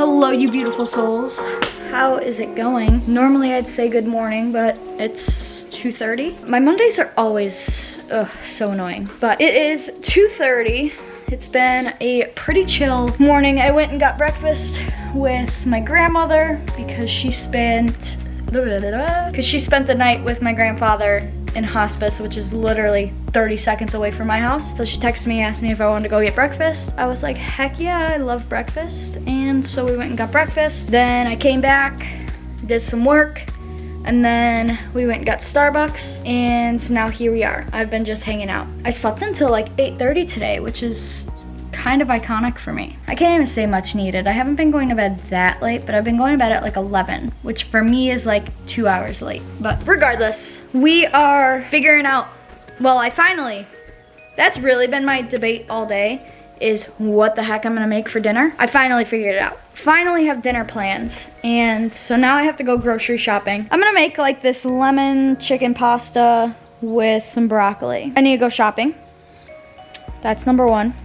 Hello, you beautiful souls. How is it going? Normally I'd say good morning, but it's 2:30. My Mondays are always so annoying, but it is 2:30. It's been a pretty chill morning. I went and got breakfast with my grandmother because she spent the night with my grandfather in hospice, which is literally 30 seconds away from my house. So she texted me, asked me if I wanted to go get breakfast. I was like, heck yeah, I love breakfast. And so we went and got breakfast. Then I came back, did some work, and then we went and got Starbucks, and now here we are. I've been just hanging out. I slept until like 8:30 today, which is kind of iconic for me. I can't even say much needed. I haven't been going to bed that late, but I've been going to bed at like 11, which for me is like 2 hours late. But regardless, we are figuring out, well, that's really been my debate all day, is what the heck I'm gonna make for dinner. I finally figured it out. Finally have dinner plans. And so now I have to go grocery shopping. I'm gonna make like this lemon chicken pasta with some broccoli. I need to go shopping. That's number one.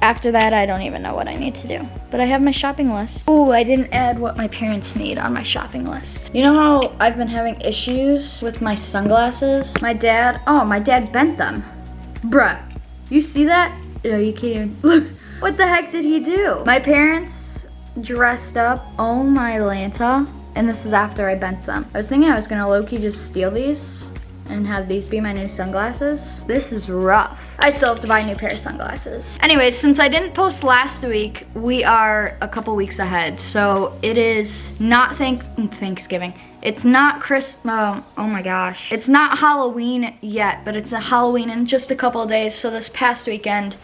After that, I don't even know what I need to do. But I have my shopping list. Ooh, I didn't add what my parents need on my shopping list. You know how I've been having issues with my sunglasses? My dad bent them. Bruh, you see that? No, you can't even. Look, what the heck did he do? My parents dressed up, oh my Lanta, and this is after I bent them. I was thinking I was gonna low-key just steal these and have these be my new sunglasses. This is rough. I still have to buy a new pair of sunglasses. Anyways, since I didn't post last week, we are a couple weeks ahead. So it is not Thanksgiving. It's not oh my gosh. It's not Halloween yet, but it's a Halloween in just a couple of days. So this past weekend,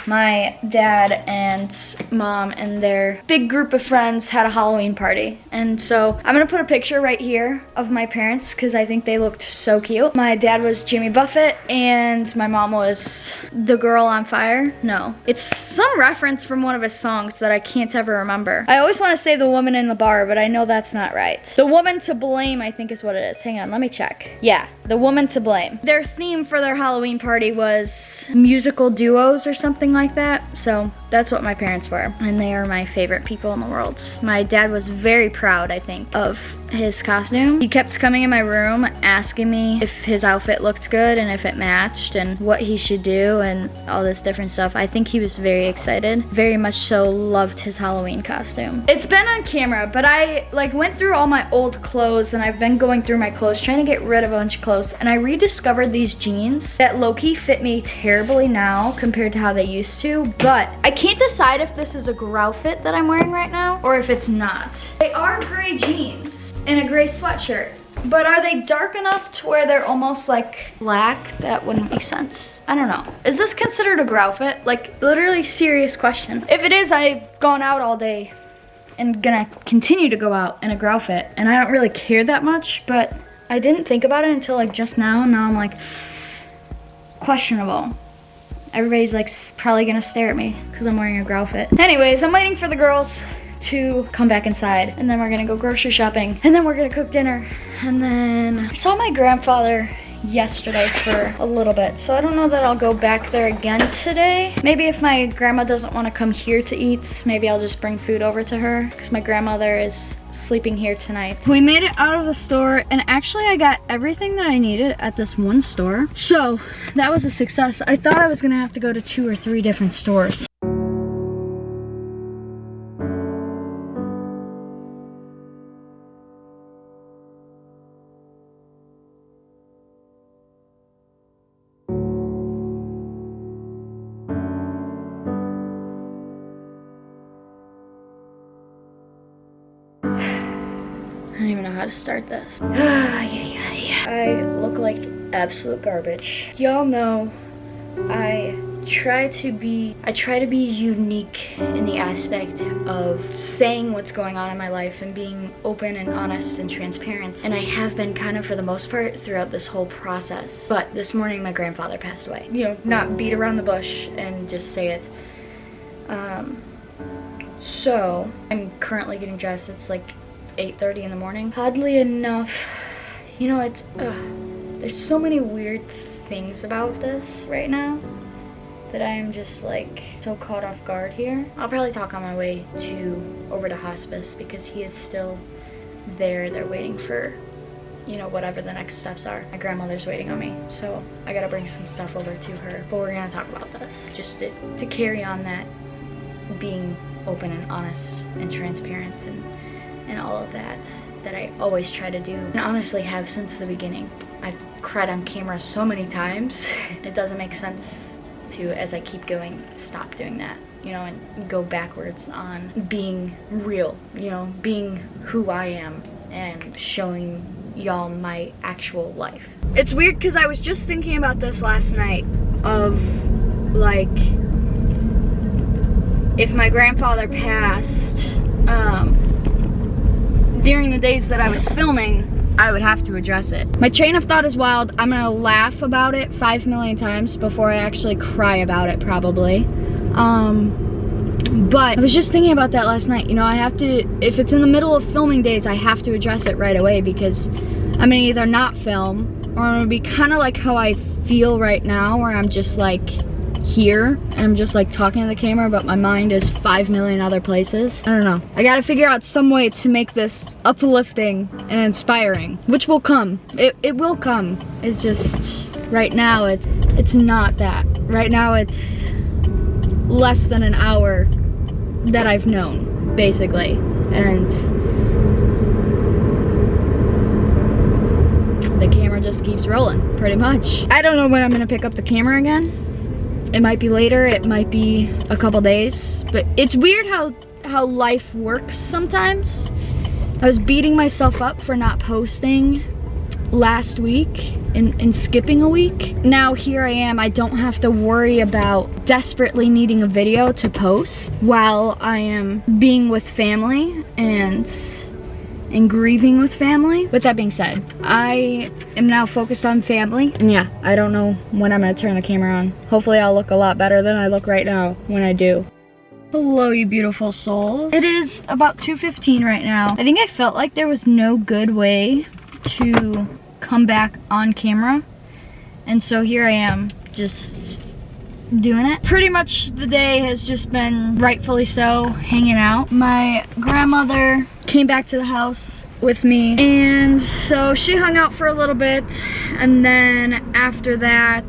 my dad and mom and their big group of friends had a Halloween party. And so I'm gonna put a picture right here of my parents because I think they looked so cute. My dad was Jimmy Buffett and my mom was the girl on fire. No, it's some reference from one of his songs that I can't ever remember. I always wanna say the woman in the bar, but I know that's not right. The woman to blame, I think is what it is. Hang on, let me check. Yeah, the woman to blame. Their theme for their Halloween party was musical duos or something like that. So that's what my parents were, and they are my favorite people in the world. My dad was very proud, I think, of his costume. He kept coming in my room asking me if his outfit looked good and if it matched and what he should do and all this different stuff. I think he was very excited, very much so loved his Halloween costume. It's been on camera, but I went through all my old clothes and I've been going through my clothes trying to get rid of a bunch of clothes, and I rediscovered these jeans that low-key fit me terribly now compared to how they used to, but I can't decide if this is a grow fit that I'm wearing right now or if it's not. They are gray jeans and a gray sweatshirt, but are they dark enough to where they're almost like black? That wouldn't make sense. I don't know. Is this considered a grow fit? Like, literally serious question. If it is, I've gone out all day and gonna continue to go out in a grow fit, and I don't really care that much, but I didn't think about it until like just now, and now I'm like, questionable. Everybody's like probably gonna stare at me because I'm wearing a grow fit. Anyways, I'm waiting for the girls to come back inside, and then we're gonna go grocery shopping, and then we're gonna cook dinner. And then I saw my grandfather yesterday for a little bit, so I don't know that I'll go back there again today. Maybe if my grandma doesn't want to come here to eat, maybe I'll just bring food over to her because my grandmother is sleeping here tonight. We made it out of the store, and actually I got everything that I needed at this one store, so that was a success. I thought I was gonna have to go to 2 or 3 different stores. I don't even know how to start this. I look like absolute garbage. Y'all know I try to be unique in the aspect of saying what's going on in my life and being open and honest and transparent. And I have been kind of for the most part throughout this whole process. But this morning my grandfather passed away. You know, not beat around the bush and just say it. So I'm currently getting dressed. It's like 8:30 in the morning. Oddly enough, you know, there's so many weird things about this right now. that I am just like so caught off guard here. I'll probably talk on my way over to hospice because he is still there. They're waiting for, you know, whatever the next steps are. My grandmother's waiting on me, so I gotta bring some stuff over to her. But we're gonna talk about this, just to carry on that being open and honest and transparent and all of that I always try to do, and honestly have since the beginning. I've cried on camera so many times. It doesn't make sense to, as I keep going, stop doing that, you know, and go backwards on being real, you know, being who I am and showing y'all my actual life. It's weird because I was just thinking about this last night of like, if my grandfather passed during the days that I was filming, I would have to address it. My train of thought is wild. I'm gonna laugh about it 5 million times before I actually cry about it, probably. But I was just thinking about that last night. You know, I have to, if it's in the middle of filming days, I have to address it right away because I'm gonna either not film or I'm gonna be kind of like how I feel right now, where I'm just like here and I'm just like talking to the camera, but my mind is 5 million other places. I don't know. I gotta figure out some way to make this uplifting and inspiring, which will come. It will come. It's just right now it's not that. Right now it's less than an hour that I've known, basically, and the camera just keeps rolling, pretty much. I don't know when I'm gonna pick up the camera again. It might be later, it might be a couple days, but it's weird how life works sometimes. I was beating myself up for not posting last week and skipping a week. Now here I am, I don't have to worry about desperately needing a video to post while I am being with family and grieving with family. With that being said, I am now focused on family, and yeah, I don't know when I'm gonna turn the camera on. Hopefully I'll look a lot better than I look right now when I do. Hello, you beautiful souls. It is about 2:15 right now. I think I felt like there was no good way to come back on camera, and so here I am, just doing it. Pretty much the day has just been, rightfully so, hanging out. My grandmother came back to the house with me, and so she hung out for a little bit, and then after that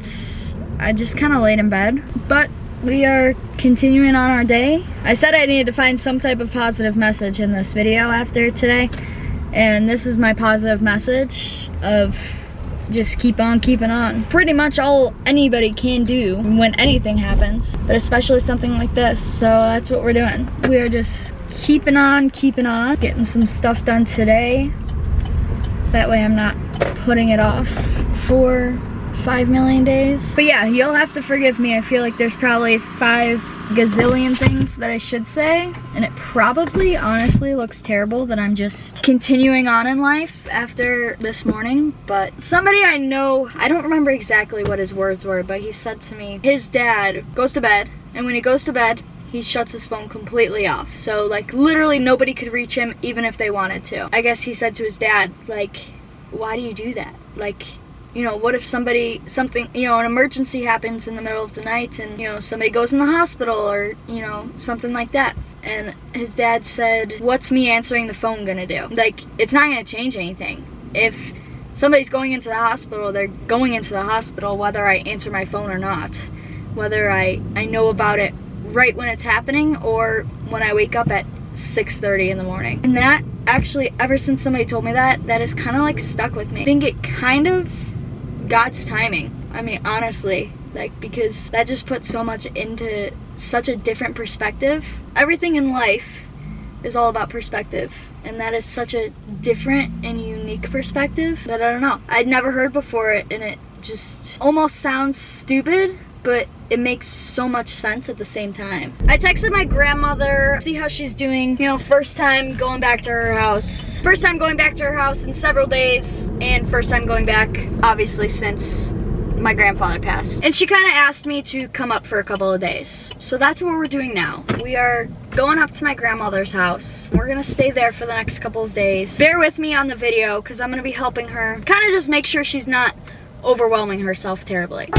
I just kind of laid in bed. But we are continuing on our day. I said I needed to find some type of positive message in this video after today, and this is my positive message of just keep on keeping on. Pretty much all anybody can do when anything happens, but especially something like this. So that's what we're doing. We are just keeping on, getting some stuff done today. That way I'm not putting it off for 5 million days. But yeah, you'll have to forgive me. I feel like there's probably 5 gazillion things that I should say, and it probably honestly looks terrible that I'm just continuing on in life after this morning. But somebody I know, I don't remember exactly what his words were, but he said to me, his dad goes to bed, and when he goes to bed, he shuts his phone completely off. So like literally nobody could reach him even if they wanted to. I guess he said to his dad, like, why do you do that? Like, you know, what if something, you know, an emergency happens in the middle of the night and, you know, somebody goes in the hospital or, you know, something like that. And his dad said, what's me answering the phone gonna do? Like, it's not gonna change anything. If somebody's going into the hospital, they're going into the hospital whether I answer my phone or not. Whether I know about it right when it's happening or when I wake up at 6:30 in the morning. And that actually, ever since somebody told me that has kind of like stuck with me. I think it kind of God's timing. I mean, honestly, like, because that just puts so much into such a different perspective. Everything in life is all about perspective, and that is such a different and unique perspective that I don't know, I'd never heard before, and it just almost sounds stupid, but it makes so much sense at the same time. I texted my grandmother, see how she's doing. You know, first time going back to her house. First time going back to her house in several days, and first time going back, obviously, since my grandfather passed. And she kind of asked me to come up for a couple of days. So that's what we're doing now. We are going up to my grandmother's house. We're gonna stay there for the next couple of days. Bear with me on the video, because I'm gonna be helping her kind of just make sure she's not overwhelming herself terribly.